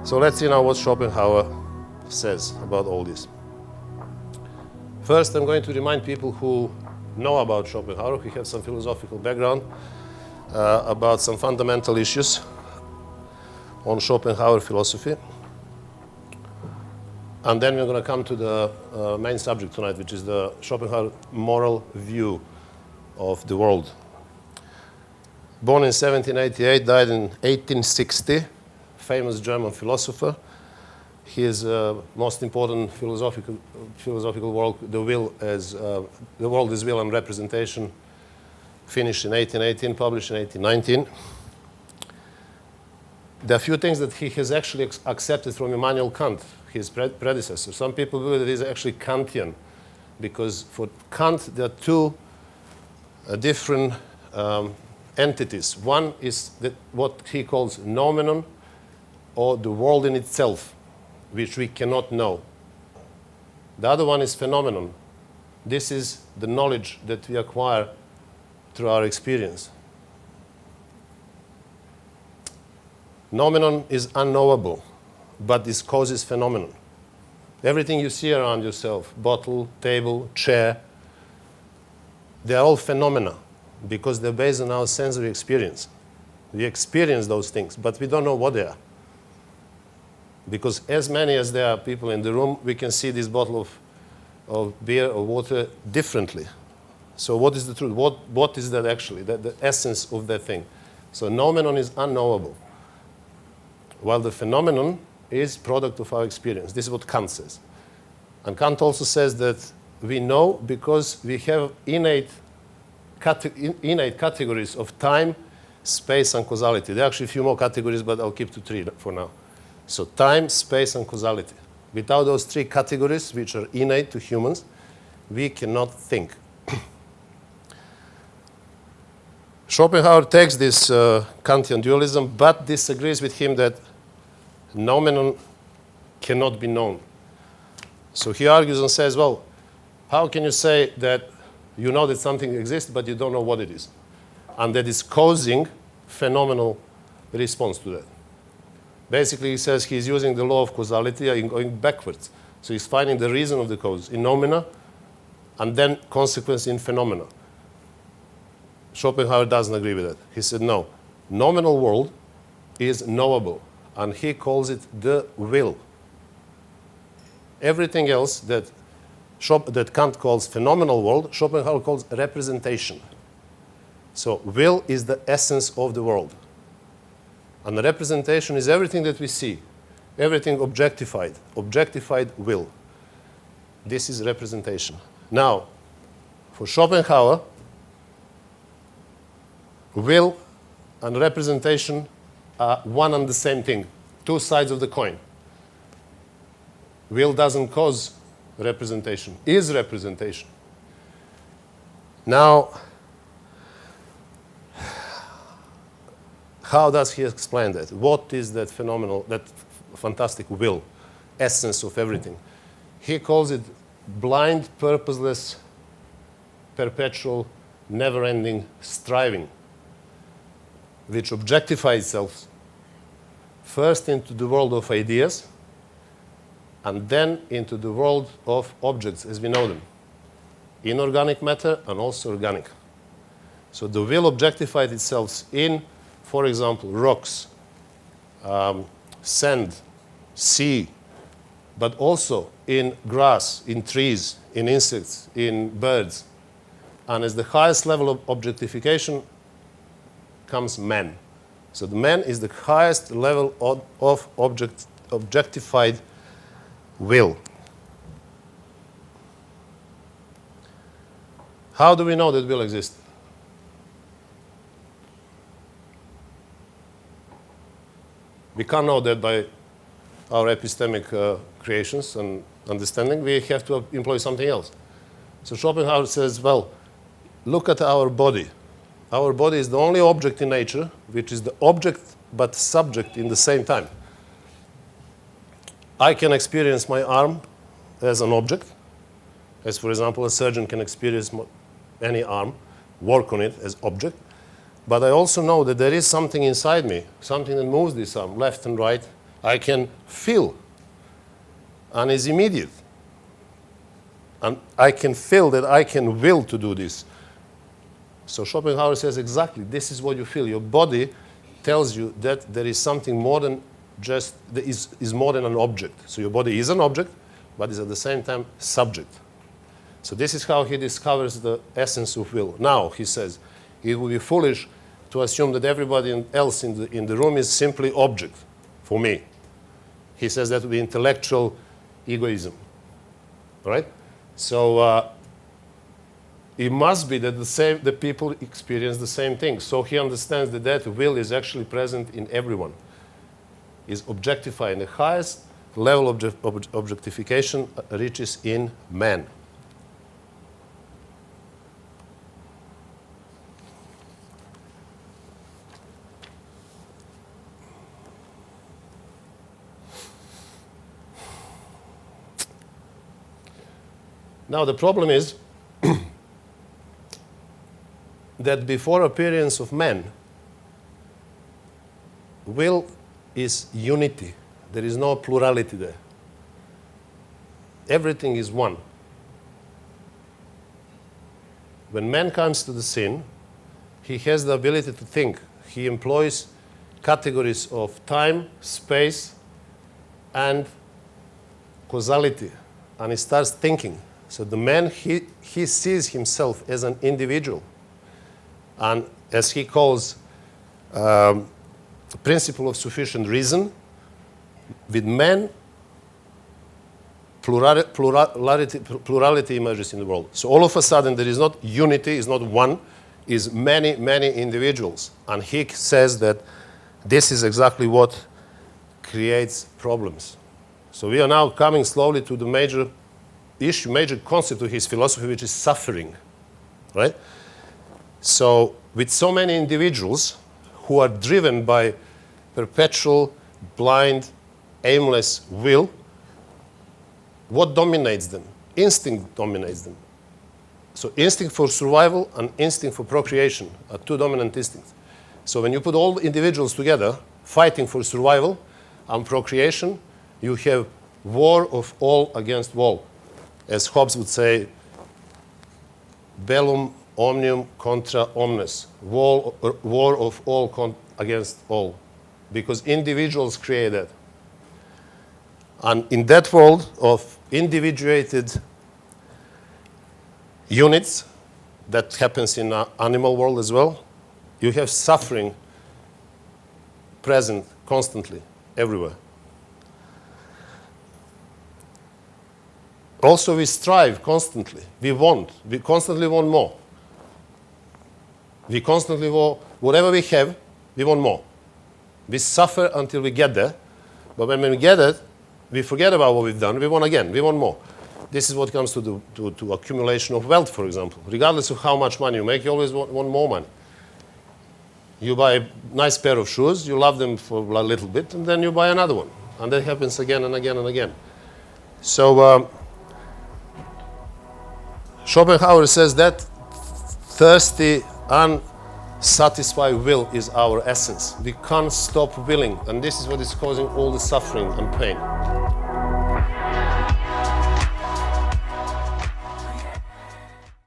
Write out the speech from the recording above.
So let's see now what Schopenhauer says about all this. First, I'm going to remind people who know about Schopenhauer, who have some philosophical background, about some fundamental issues on Schopenhauer philosophy. And then we're going to come to the main subject tonight, which is the Schopenhauer moral view of the world. Born in 1788, died in 1860, famous German philosopher. His most important philosophical work, The World is Will and Representation, finished in 1818, published in 1819. There are a few things that he has actually accepted from Immanuel Kant, his predecessor. Some people believe that he's actually Kantian, because for Kant there are two different entities. One is what he calls noumenon, or the world in itself, which we cannot know. The other one is phenomenon. This is the knowledge that we acquire through our experience. Noumenon is unknowable, but this causes phenomenon. Everything you see around yourself, bottle, table, chair, they're all phenomena because they're based on our sensory experience. We experience those things, but we don't know what they are. Because as many as there are people in the room, we can see this bottle of beer or water differently. So what is the truth? What is that actually, the essence of that thing? So noumenon is unknowable, while the phenomenon is product of our experience. This is what Kant says. And Kant also says that we know because we have innate categories of time, space, and causality. There are actually a few more categories, but I'll keep to three for now. So time, space, and causality. Without those three categories, which are innate to humans, we cannot think. Schopenhauer takes this Kantian dualism, but disagrees with him that noumenon cannot be known. So he argues and says, well, how can you say that you know that something exists, but you don't know what it is? And that is causing phenomenal response to that. Basically, he says he's using the law of causality and going backwards. So he's finding the reason of the cause in noumena and then consequence in phenomena. Schopenhauer doesn't agree with that. He said, no, nominal world is knowable, and he calls it the will. Everything else that Kant calls phenomenal world, Schopenhauer calls representation. So will is the essence of the world. And the representation is everything that we see, everything objectified will. This is representation. Now, for Schopenhauer, will and representation are one and the same thing, two sides of the coin. Will doesn't cause representation, is representation. Now, how does he explain that? What is that phenomenal, that fantastic will, essence of everything? He calls it blind, purposeless, perpetual, never-ending striving, which objectifies itself first into the world of ideas and then into the world of objects as we know them, inorganic matter and also organic. So the will objectified itself in, for example, rocks, sand, sea, but also in grass, in trees, in insects, in birds. And as the highest level of objectification comes man. So the man is the highest level of objectified will. How do we know that will exists? We can't know that by our epistemic creations and understanding. We have to employ something else. So Schopenhauer says, well, look at our body. Our body is the only object in nature which is the object but subject in the same time. I can experience my arm as an object, as for example a surgeon can experience any arm, work on it as object. But I also know that there is something inside me, something that moves this arm left and right. I can feel, and it's immediate. And I can feel that I can will to do this. So Schopenhauer says exactly, this is what you feel. Your body tells you that there is something more than just, is more than an object. So your body is an object, but is at the same time subject. So this is how he discovers the essence of will. Now, he says, it would be foolish to assume that everybody else in the room is simply object for me. He says that would be intellectual egoism. All right? So it must be that the people experience the same thing. So he understands that will is actually present in everyone. Is objectified. The highest level of objectification reaches in man. Now the problem is that before appearance of man, will is unity. There is no plurality there. Everything is one. When man comes to the scene, he has the ability to think. He employs categories of time, space, and causality, and he starts thinking. So the man, he sees himself as an individual. And as he calls the principle of sufficient reason, with man, plurality emerges in the world. So all of a sudden, there is not unity, is not one, is many, many individuals. And he says that this is exactly what creates problems. So we are now coming slowly to the major issue, major concept of his philosophy, which is suffering, right? So with so many individuals who are driven by perpetual, blind, aimless will, what dominates them? Instinct dominates them. So instinct for survival and instinct for procreation are two dominant instincts. So when you put all the individuals together fighting for survival and procreation, you have war of all against all. As Hobbes would say, bellum omnium contra omnes, war of all against all, because individuals create that. And in that world of individuated units, that happens in the animal world as well, you have suffering present constantly, everywhere. Also, we strive constantly. We constantly want more. We constantly want, whatever we have, we want more. We suffer until we get there, but when we get it, we forget about what we've done. We want again. We want more. This is what comes to accumulation of wealth, for example. Regardless of how much money you make, you always want more money. You buy a nice pair of shoes, you love them for a little bit, and then you buy another one. And that happens again and again and again. So Schopenhauer says that thirsty, unsatisfied will is our essence. We can't stop willing, and this is what is causing all the suffering and pain.